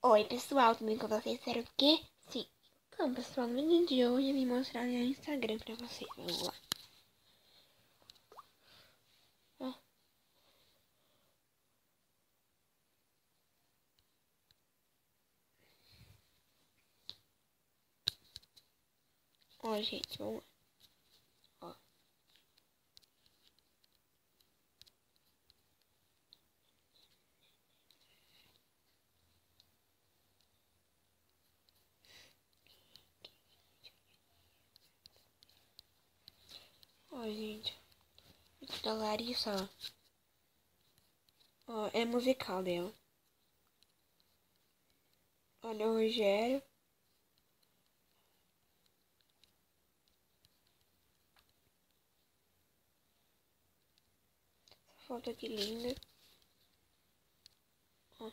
Oi pessoal, tudo bem com vocês? Espero que sim. Então pessoal, no vídeo de hoje eu vim mostrar meu Instagram pra vocês. Vamos lá. Ó, gente, vamos lá. Ó. Ó, gente. Vídeo da Larissa, ó. Ó, é musical dela. Olha o Rogério. Essa foto aqui linda. Ó.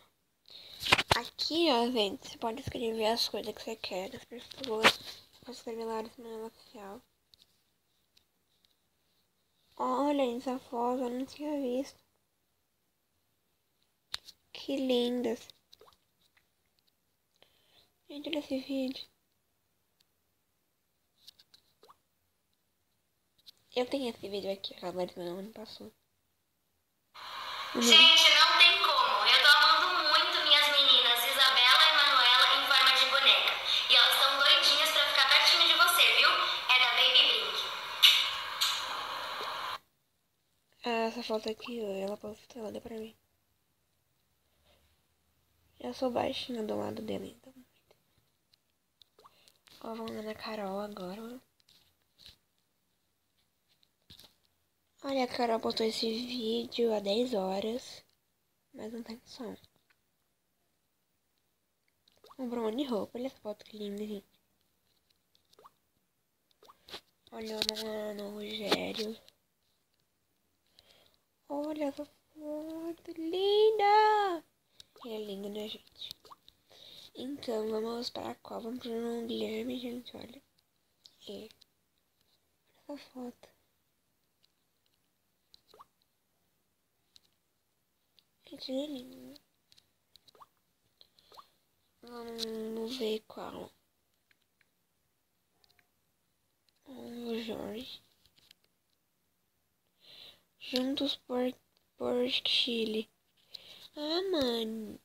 Aqui, ó, gente, você pode escrever as coisas que você quer das pessoas. Você pode escrever Larissa Manoela Oficial. Olha essa foto, eu não tinha visto. Que lindas. Gente, olha esse vídeo. Eu tenho esse vídeo aqui, a Larissa Manoela não passou. Gente, não tem como. Eu tô amando muito minhas meninas, Isabela e Manuela, em forma de boneca. E elas estão doidinhas pra ficar pertinho de você, viu? É da Baby Blink. Ah, essa foto aqui, ela postou, ela deu pra mim. Eu sou baixinha do lado dela, então. Ó, vamos lá na Carol agora. Olha, a Carol postou esse vídeo há 10 horas. Mas não tem som. Comprou um monte de roupa. Olha essa foto que linda, gente. Olhando lá no Rogério. Olha essa foto linda. É linda, né, gente? Então, vamos para qual? Vamos para o Guilherme, gente, olha. É. Olha essa foto. Gente, é lindo. Vamos ver qual. O Jorge. Juntos por Chile. Ah, mano.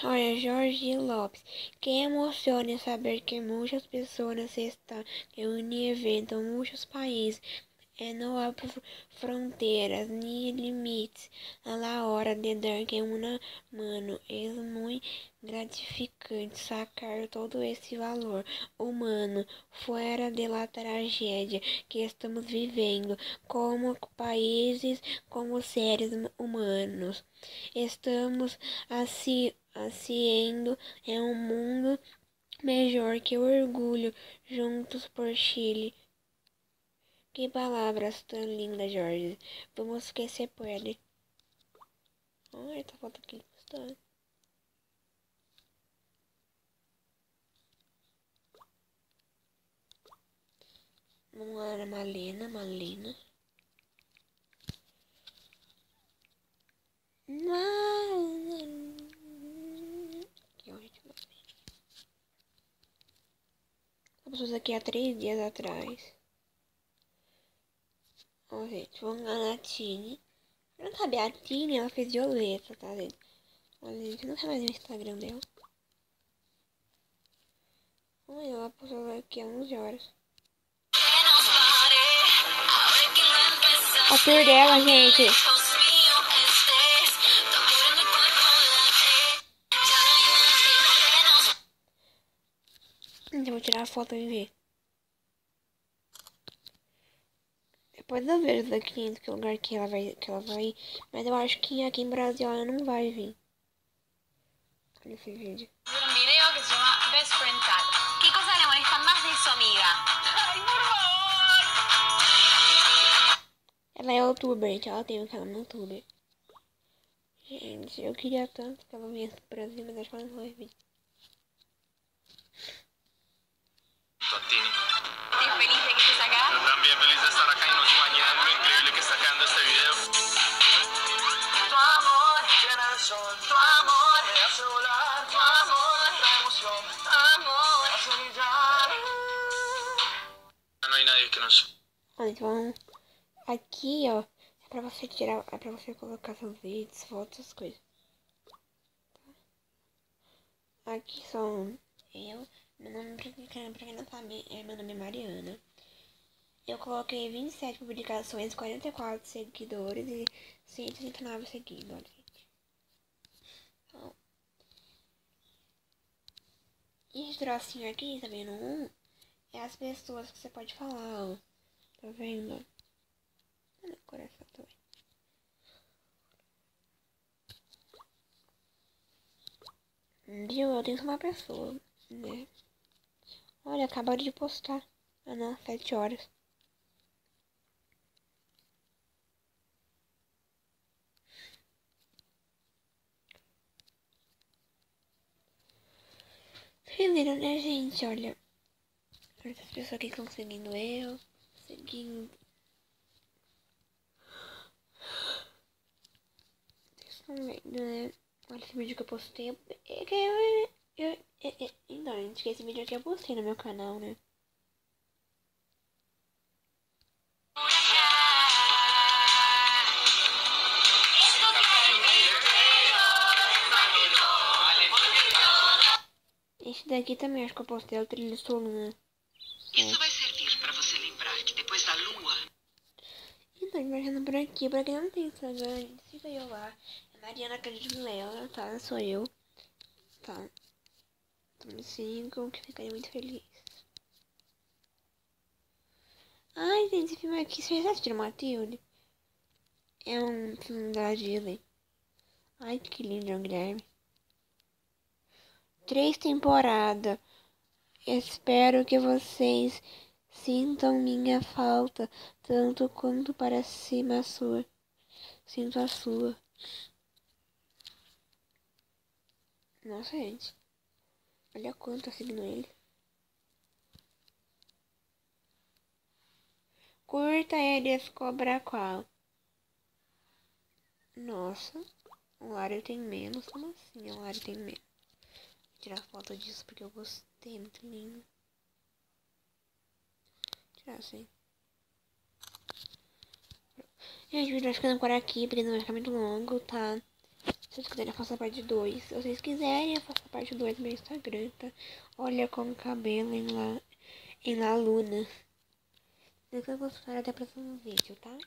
Olha, Jorge Lopes. Que emociona saber que muitas pessoas estão em um evento, muitos países. Não há fronteiras nem limites a la hora de dar que uma mano. É muito gratificante sacar todo esse valor humano fora da tragédia que estamos vivendo como países, como seres humanos. Estamos asciendo em um mundo melhor que orgulho juntos por Chile. Que palavras tão lindas, Jorge. Vamos que se pode. Olha essa foto aqui gostando. Vamos lá na Malena. Que ótimo. Estamos aqui há 3 dias atrás. Ó, gente, vamos lá na Tini. Eu não sabia, a Tini, ela fez violeta, tá, gente? Olha, gente, eu não sei mais o Instagram dela. Olha, ela postou aqui há 11 horas. A tour dela, gente. Eu vou tirar a foto e ver. Depois eu vejo daqui em que lugar que ela vai. Mas eu acho que aqui em Brasil ela não vai vir. Olha esse vídeo. Un video que se llama Best Friend Tag. ¿Qué cosa le molesta más de su amiga? ¡Ay, por favor! Ela é youtuber, então ela tem um canal no YouTube. Gente, eu queria tanto que ela viesse pro Brasil, mas acho que ela não vai vir. Estoy feliz de que estés acá. Yo también feliz de estar acá y nos bañando. Increíble que está quedando este video. máquinas. Olha, então, aqui, ó, é pra você tirar, é pra você colocar seus vídeos, fotos, essas coisas. Aqui são eu, meu nome, pra quem não sabe, meu nome é Mariana. Eu coloquei 27 publicações, 44 seguidores e 139 seguidores. Então, e esse trocinho aqui, tá vendo? É as pessoas que você pode falar, ó. Tá vendo? Olha o coração também. Viu? Eu tenho que ser uma pessoa, né? Olha, acabaram de postar. Ah não, 7 horas. Vocês viram, né, gente? Olha. Essas pessoas aqui estão seguindo eu. Seguindo. Vocês estão vendo, né? Olha esse vídeo que eu postei. Então, gente, que esse vídeo aqui eu postei no meu canal, né? Esse daqui também acho que eu postei, o trilho Soluna. Isso vai servir pra você lembrar que depois da lua... Então, imaginando por aqui, pra quem não tem Instagram, siga eu lá. É Mariana Cândido Vilela, tá? Sou eu. Tá? Então me sigam, que ficarei muito feliz. Ai, gente, esse filme aqui, vocês já assistiram Matilde? É um filme da Disney. Ai, que lindo, Guilherme. 3 temporadas. Espero que vocês sintam minha falta, tanto quanto para cima a sua. Sinto a sua. Nossa, gente. Olha quanto tá seguindo ele. Curta e descubra qual. Nossa, o Lário tem menos. Como assim o Lário tem menos? Vou tirar foto disso porque eu gostei. Muito lindo. Vou tirar assim. Gente, o vídeo vai ficando por aqui, porque não vai ficar muito longo, tá? Se vocês quiserem, eu faço a parte 2. Se vocês quiserem, eu faço a parte 2 no meu Instagram, tá? Olha como cabelo em La Luna. Depois eu vou até o próximo vídeo, tá?